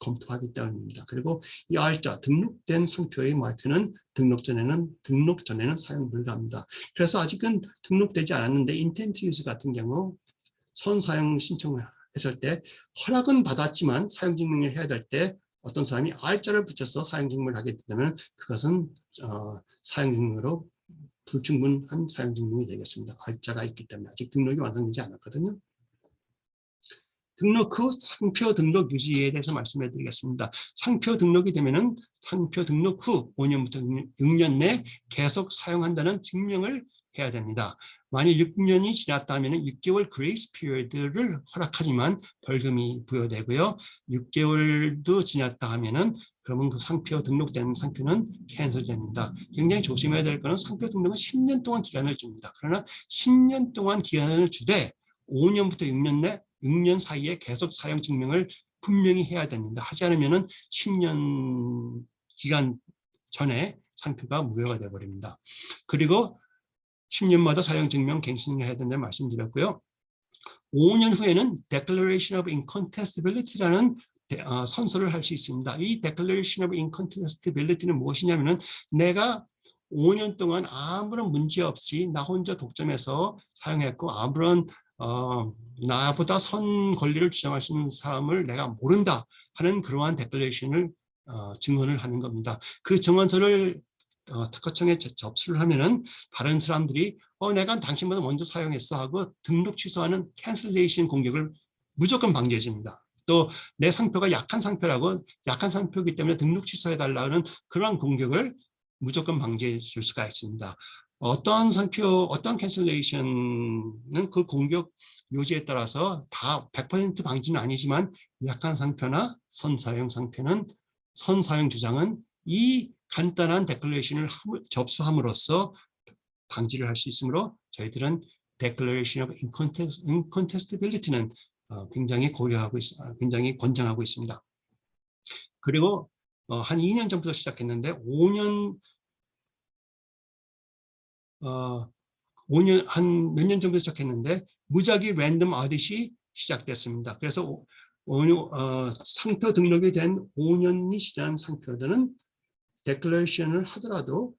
검토하기 때문입니다. 그리고 이 알짜 등록된 상표의 마크는 등록 전에는 사용 불가합니다. 그래서 아직은 등록되지 않았는데 인텐트 유즈 같은 경우 선사용 신청을 했을 때 허락은 받았지만 사용 증명을 해야 될 때 어떤 사람이 알짜를 붙여서 사용 증명을 하게 되면 그것은 사용 증명으로 불충분한 사용 증명이 되겠습니다. 알짜가 있기 때문에 아직 등록이 완성되지 않았거든요. 등록 후 상표 등록 유지에 대해서 말씀해 드리겠습니다. 상표 등록이 되면은 상표 등록 후 5년부터 6년 내 계속 사용한다는 증명을 해야 됩니다. 만일 6년이 지났다면 6개월 그레이스 피리어드를 허락하지만 벌금이 부여되고요. 6개월도 지났다 하면은 그러면 그 상표 등록된 상표는 캔슬됩니다. 굉장히 조심해야 될 거는 상표 등록은 10년 동안 기간을 줍니다. 그러나 10년 동안 기간을 주되 5년부터 6년 내 6년 사이에 계속 사용 증명을 분명히 해야 됩니다. 하지 않으면은 10년 기간 전에 상표가 무효가 되어버립니다. 그리고 10년마다 사용증명 갱신을 해야 된다는 말씀드렸고요. 5년 후에는 Declaration of Incontestability라는 선서를 할 수 있습니다. 이 Declaration of Incontestability는 무엇이냐면은 내가 5년 동안 아무런 문제 없이 나 혼자 독점해서 사용했고 아무런 나보다 선 권리를 주장할 수 있는 사람을 내가 모른다 하는 그러한 데클레이션을 증언을 하는 겁니다. 그 증언서를 특허청에 접수를 하면은 다른 사람들이 내가 당신보다 먼저 사용했어 하고 등록 취소하는 캔슬레이션 공격을 무조건 방지해 줍니다. 또 내 상표가 약한 상표라고 약한 상표이기 때문에 등록 취소해 달라는 그러한 공격을 무조건 방지해 줄 수가 있습니다. 어떤 상표, 어떤 캔슬레이션은 그 공격 요지에 따라서 다 100% 방지는 아니지만 약한 상표나 선사용 상표는 선사용 주장은 이 간단한 데클레이션을 접수함으로써 방지를 할 수 있으므로 저희들은 Declaration of Incontestability는 굉장히 굉장히 권장하고 있습니다. 그리고 한 2년 전부터 시작했는데 5년 한 몇 년 전부터 시작했는데 무작위 랜덤 어딧이 시작됐습니다. 그래서 상표 등록이 된 5년이 지난 상표들은 데클레이션을 하더라도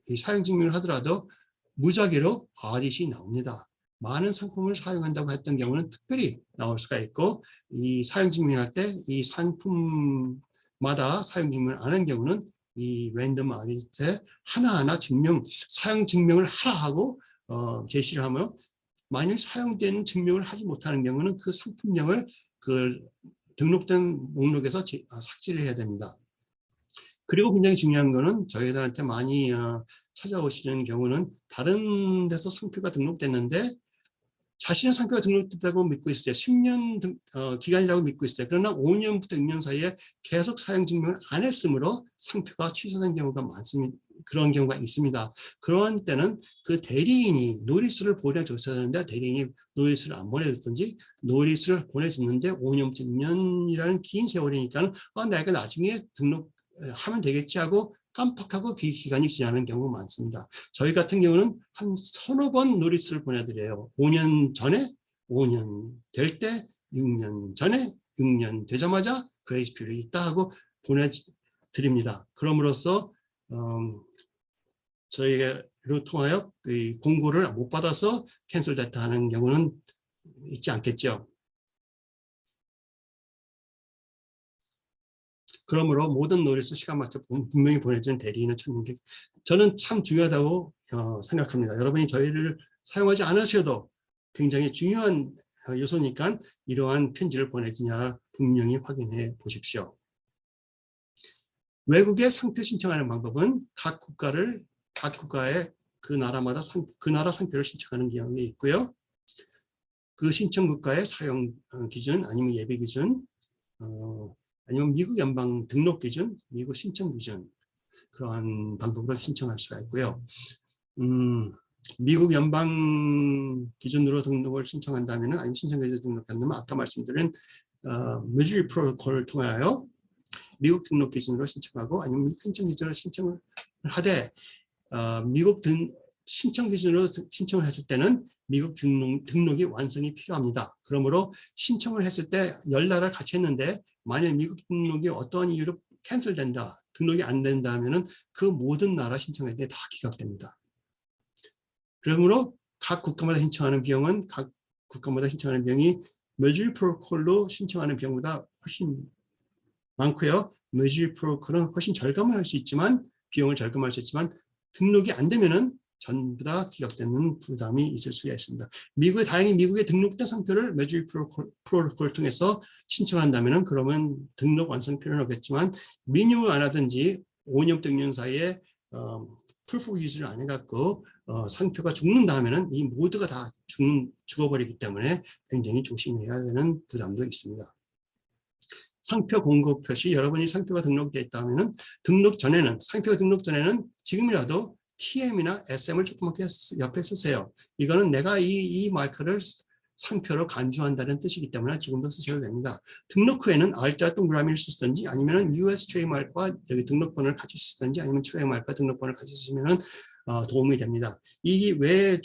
이 사용증명을 하더라도 무작위로 어딧이 나옵니다. 많은 상품을 사용한다고 했던 경우는 특별히 나올 수가 있고 이 사용증명할 때 이 상품마다 사용증명을 안 한 경우는 이 랜덤 어딧에 하나하나 사용 증명을 하라 하고 제시를 하며 만일 사용되는 증명을 하지 못하는 경우는 그 상품명을 그 등록된 목록에서 삭제를 해야 됩니다. 그리고 굉장히 중요한 거는 저희들한테 많이 찾아오시는 경우는 다른 데서 상표가 등록됐는데 자신의 상표가 등록됐다고 믿고 있어요. 10년 기간이라고 믿고 있어요. 그러나 5년부터 6년 사이에 계속 사용 증명을 안 했으므로 상표가 취소된 경우가 많습니다. 그런 경우가 있습니다. 그런 때는 그 대리인이 노리스를 보내줬어야 되는데 대리인이 노리스를 안 보내줬든지 노리스를 보내줬는데 5년부터 6년이라는 긴 세월이니까 내가 나중에 등록하면 되겠지 하고 깜빡하고 기간이 지나는 경우가 많습니다. 저희 같은 경우는 한 서너 번 노리스를 보내드려요. 5년 전에, 5년 될 때, 6년 전에, 6년 되자마자 그레이스 피리어드 있다 하고 보내드립니다. 그럼으로써 저희로 통하여 그 공고를 못 받아서 캔슬됐다 하는 경우는 있지 않겠죠. 그러므로 모든 노리스 시간 맞춰 분명히 보내주는 대리인을 찾는 게 저는 참 중요하다고 생각합니다. 여러분이 저희를 사용하지 않으셔도 굉장히 중요한 요소니까 이러한 편지를 보내주냐 분명히 확인해 보십시오. 외국에 상표 신청하는 방법은 각 국가의 그 나라마다 그 나라 상표를 신청하는 경우가 있고요. 그 신청 국가의 사용 기준 아니면 예비 기준 아니면 미국 연방 등록 기준, 미국 신청 기준 그러한 방법으로 신청할 수가 있고요. 미국 연방 기준으로 등록을 신청한다면 아니면 신청 기준 등록한다면 아까 말씀드린 미주리 프로토콜을 통하여 미국 등록 기준으로 신청하고 아니면 미국 신청 기준으로 신청을 하되 미국 신청 기준으로 신청을 했을 때는 미국 등록이 완성이 필요합니다. 그러므로 신청을 했을 때 10나라를 같이 했는데 만약 미국 등록이 어떠한 이유로 캔슬된다, 등록이 안 된다 하면은 그 모든 나라 신청할 때 다 기각됩니다. 그러므로 각 국가마다 신청하는 비용은 각 국가마다 신청하는 비용이 메주리 프로토콜로 신청하는 비용보다 훨씬 많고요. 메주리 프로토콜은 훨씬 절감을 할 수 있지만 비용을 절감할 수 있지만 등록이 안 되면은 전부 다 기각되는 부담이 있을 수가 있습니다. 다행히 미국에 등록된 상표를 메주리 프로토콜을 통해서 신청한다면은 그러면 등록 완성 필요는 없겠지만 미니멈을 안 하든지 5년부터 6년 사이에 풀포 유지를 안 해갖고 상표가 죽는다 하면은 이 모두가 다 죽어버리기 때문에 굉장히 조심해야 되는 부담도 있습니다. 상표 공급 표시, 여러분이 상표가 등록되어 있다 하면은 상표 등록 전에는 지금이라도 TM이나 SM을 조그맣게 옆에 쓰세요. 이거는 내가 이 마크를 상표로 간주한다는 뜻이기 때문에 지금도 쓰셔도 됩니다. 등록 후에는 R자 동그라미를 쓰든지 아니면 US 트레이마크와 여기 등록번호를 같이 쓰든지 아니면 트레이마크와 등록번호를 같이 쓰시면 도움이 됩니다. 이게 왜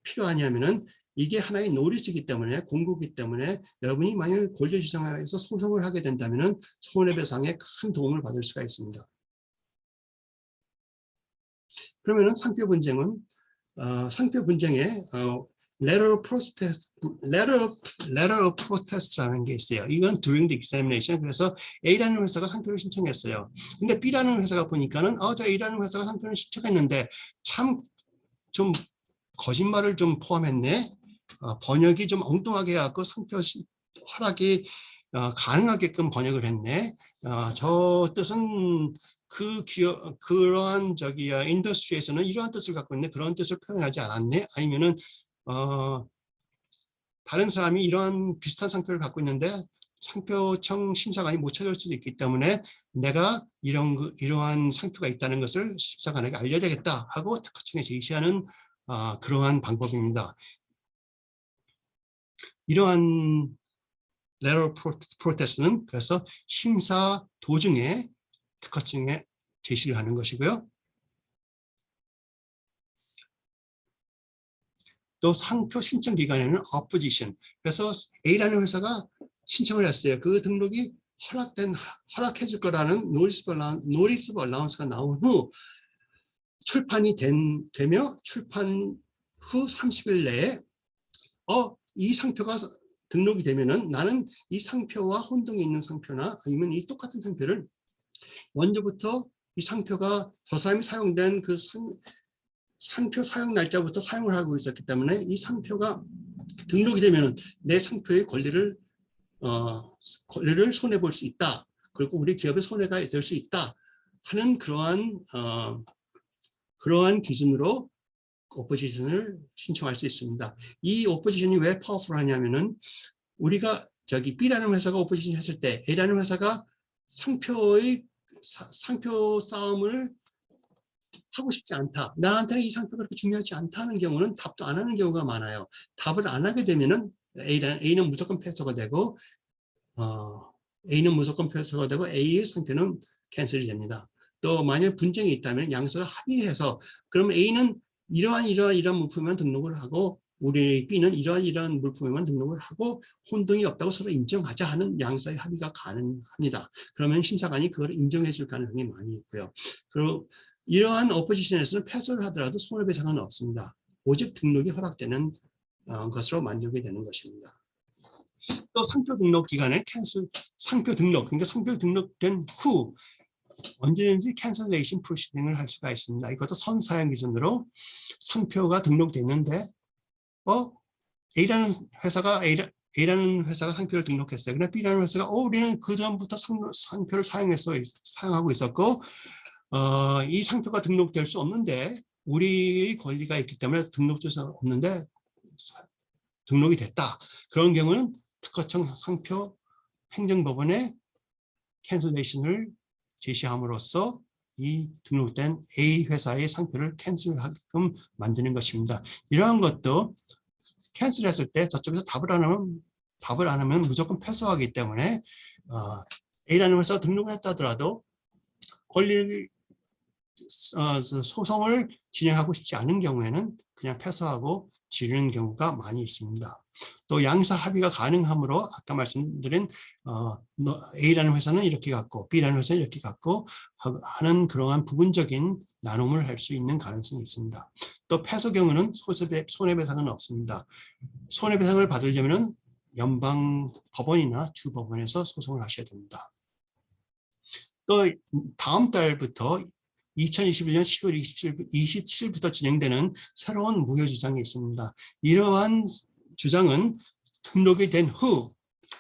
필요하냐면은 이게 하나의 노리스이기 때문에 공고기 때문에 여러분이 만약 권리주장에서 소송을 하게 된다면 손해배상에 큰 도움을 받을 수가 있습니다. 그러면은 상표 분쟁에 letter of protest라는 게 있어요. 이건 during the examination. 그래서 A라는 회사가 상표를 신청했어요. 근데 B라는 회사가 보니까는 저 A라는 회사가 상표를 신청했는데 참 좀 거짓말을 좀 포함했네. 번역이 좀 엉뚱하게 해갖고 상표 허락이 가능하게끔 번역을 했네. 저 뜻은 그러한 인더스트리에서는 이러한 뜻을 갖고 있네. 그런 뜻을 표현하지 않았네. 아니면은 다른 사람이 이런 비슷한 상표를 갖고 있는데 상표청 심사관이 못 찾을 수도 있기 때문에 내가 이러한 상표가 있다는 것을 심사관에게 알려야 되겠다 하고 특허청에 제시하는 그러한 방법입니다. 이러한 letter of protest는 그래서 심사 도중에 특허청에 제시를 하는 것이고요. 또 상표 신청 기간에는 opposition. 그래서 A라는 회사가 신청을 했어요. 그 등록이 허락해줄 거라는 notice of allowance가 나온 후 출판이 되며 출판 후 30일 내에 이 상표가 등록이 되면은 나는 이 상표와 혼동이 있는 상표나 아니면 이 똑같은 상표를 먼저부터 이 상표가 저 사람이 사용된 그 상표 사용 날짜부터 사용을 하고 있었기 때문에 이 상표가 등록이 되면은 내 상표의 권리를 손해볼 수 있다. 그리고 우리 기업의 손해가 될 수 있다 하는 그러한 기준으로 오포지션을 신청할 수 있습니다. 이 오포지션이 왜 파워풀하냐면은 우리가 B라는 회사가 오포지션 했을 때 A라는 회사가 상표 싸움을 하고 싶지 않다. 나한테는 이 상표가 그렇게 중요하지 않다는 경우는 답도 안 하는 경우가 많아요. 답을 안 하게 되면은 A는 무조건 패소가 되고 A의 상표는 캔슬이 됩니다. 또 만약 분쟁이 있다면 양서가 합의해서 그러면 A는 이러한 물품에만 등록을 하고 우리 B는 이러한 물품에만 등록을 하고 혼동이 없다고 서로 인정하자 하는 양서의 합의가 가능합니다. 그러면 심사관이 그걸 인정해 줄 가능성이 많이 있고요. 그리고 이러한 오포지션에서는 패소를 하더라도 손해배상은 없습니다. 오직 등록이 허락되는 것으로 만족이 되는 것입니다. 또 상표 등록 기간에 상표 등록된 후 언제든지 캔슬레이션 프로시딩을 할 수가 있습니다. 이것도 선사용 기준으로 상표가 등록됐는데 A라는 회사가 상표를 등록했어요. 그러나 B라는 회사가 우리는 그 전부터 상표를 사용하고 있었고 이 상표가 등록될 수 없는데 우리의 권리가 있기 때문에 등록될 수 없는데 등록이 됐다. 그런 경우는 특허청 상표 행정법원에 캔슬레이션을 제시함으로써 이 등록된 A 회사의 상표를 캔슬하게끔 만드는 것입니다. 이러한 것도 캔슬했을 때 저쪽에서 답을 안 하면 무조건 패소하기 때문에 A라는 회사가 등록을 했다 하더라도 권리를 소송을 진행하고 싶지 않은 경우에는 그냥 패소하고 지르는 경우가 많이 있습니다. 또 양사 합의가 가능하므로 아까 말씀드린 A라는 회사는 이렇게 갖고 B라는 회사는 이렇게 갖고 하는 그러한 부분적인 나눔을 할 수 있는 가능성이 있습니다. 또 패소 경우는 손해배상은 없습니다. 손해배상을 받으려면 연방 법원이나 주법원에서 소송을 하셔야 됩니다. 또 다음 달부터 2021년 10월 27일부터 진행되는 새로운 무효주장이 있습니다. 이러한 주장은 등록이 된 후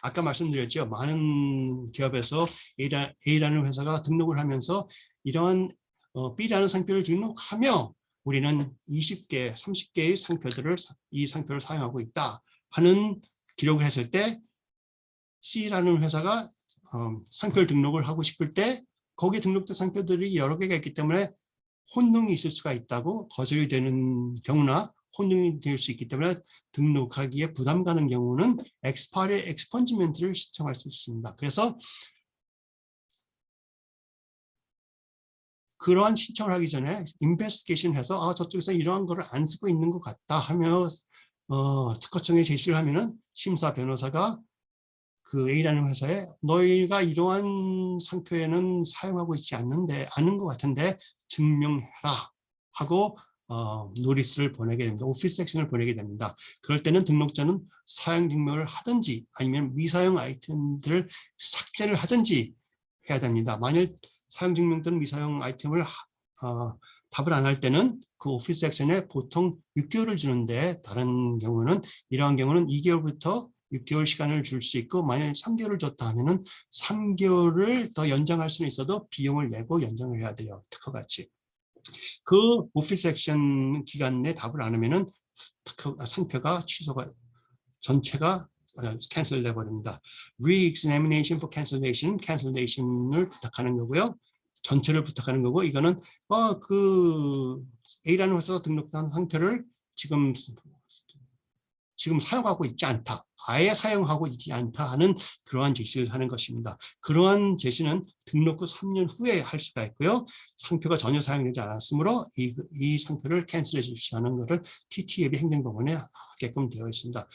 아까 말씀드렸죠. 많은 기업에서 A라는 회사가 등록을 하면서 이러한 B라는 상표를 등록하며 우리는 20개, 30개의 상표들을 이 상표를 사용하고 있다 하는 기록을 했을 때 C라는 회사가 상표를 등록을 하고 싶을 때 거기에 등록된 상표들이 여러 개가 있기 때문에 혼동이 있을 수가 있다고 거절이 되는 경우나 혼동이 될 수 있기 때문에 등록하기에 부담 가는 경우는 엑스펀지먼트를 신청할 수 있습니다. 그래서 그러한 신청을 하기 전에 인베스티게이션 해서 저쪽에서 이러한 거를 안 쓰고 있는 것 같다 하며 특허청에 제시를 하면은 심사 변호사가 그 A라는 회사에 너희가 이러한 상표에는 사용하고 있지 않는 것 같은데 증명해라 하고 노리스를 보내게 됩니다. 오피스 액션을 보내게 됩니다. 그럴 때는 등록자는 사용 증명을 하든지 아니면 미사용 아이템들을 삭제를 하든지 해야 됩니다. 만일 사용 증명 또는 미사용 아이템을 답을 안 할 때는 그 오피스 액션에 보통 6개월을 주는데 다른 경우는 이러한 경우는 2개월부터 6개월 시간을 줄 수 있고 만약 3개월을 줬다 하면은 3개월을 더 연장할 수는 있어도 비용을 내고 연장을 해야 돼요. 특허같이. 그 오피스 액션 기간 내 답을 안 하면은 상표가 취소가 전체가 캔슬 돼버립니다. Re-examination for cancellation, cancellation을 부탁하는 거고요. 전체를 부탁하는 거고 이거는 그 A라는 회사가 등록한 상표를 지금 사용하고 있지 않다. 아예 사용하고 있지 않다 하는 그러한 제시를 하는 것입니다. 그러한 제시는 등록 후 3년 후에 할 수가 있고요. 상표가 전혀 사용되지 않았으므로 이 상표를 캔슬해 주십시오 하는 것을 TTAB 행정법원에 하게끔 되어 있습니다.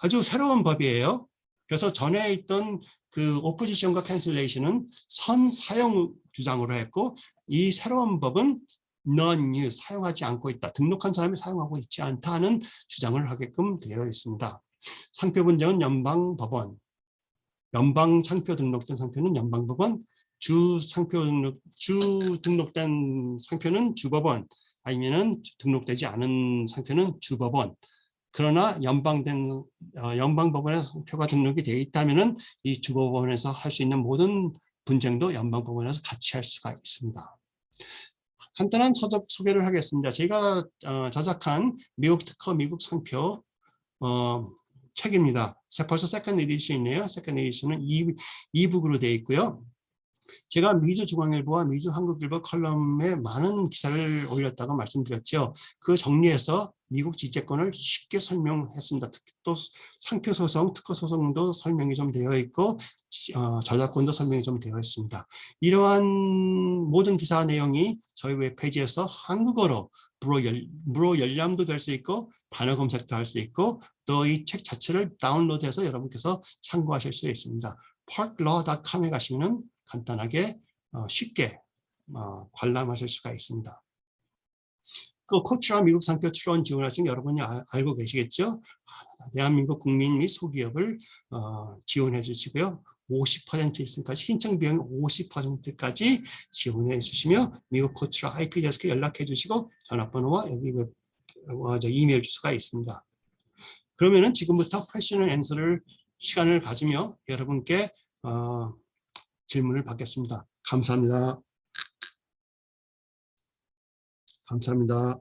아주 새로운 법이에요. 그래서 전에 있던 그 오포지션과 캔슬레이션은 선사용 주장으로 했고 이 새로운 법은 non-use, 사용하지 않고 있다. 등록한 사람이 사용하고 있지 않다 하는 주장을 하게끔 되어 있습니다. 상표 분쟁은 연방법원, 연방 상표 등록된 상표는 연방법원, 주 등록된 상표는 주법원, 아니면은 등록되지 않은 상표는 주법원. 그러나 연방법원에 상표가 등록이 되어 있다면은 이 주법원에서 할 수 있는 모든 분쟁도 연방법원에서 같이 할 수가 있습니다. 간단한 서적 소개를 하겠습니다. 제가 저작한 미국 특허 미국 상표 책입니다. 벌써 세컨드 에디션이네요. 세컨드 에디션은 이북으로 되어 있고요. 제가 미주중앙일보와 미주한국일보 컬럼에 많은 기사를 올렸다고 말씀드렸죠. 그 정리해서 미국 지재권을 쉽게 설명했습니다. 특히 또 상표 소송, 특허 소송도 설명이 좀 되어 있고 저작권도 설명이 좀 되어 있습니다. 이러한 모든 기사 내용이 저희 웹페이지에서 한국어로 불어 열람도 될 수 있고 단어 검색도 할 수 있고 또 이 책 자체를 다운로드해서 여러분께서 참고하실 수 있습니다. parklaw.com에 가시면 간단하게 쉽게 관람하실 수가 있습니다. 그 코트라 미국 상표 출원 지원하신 여러분이 알고 계시겠죠? 대한민국 국민 및 소기업을 지원해 주시고요. 50% 있으니까 신청 비용 50%까지 지원해 주시며 미국 코트라 IP 데스크에 연락해 주시고 전화번호와 여기 이메일 주소가 있습니다. 그러면은 지금부터 퀘스천 앤 앤서를 시간을 가지며 여러분께 질문을 받겠습니다. 감사합니다. 감사합니다.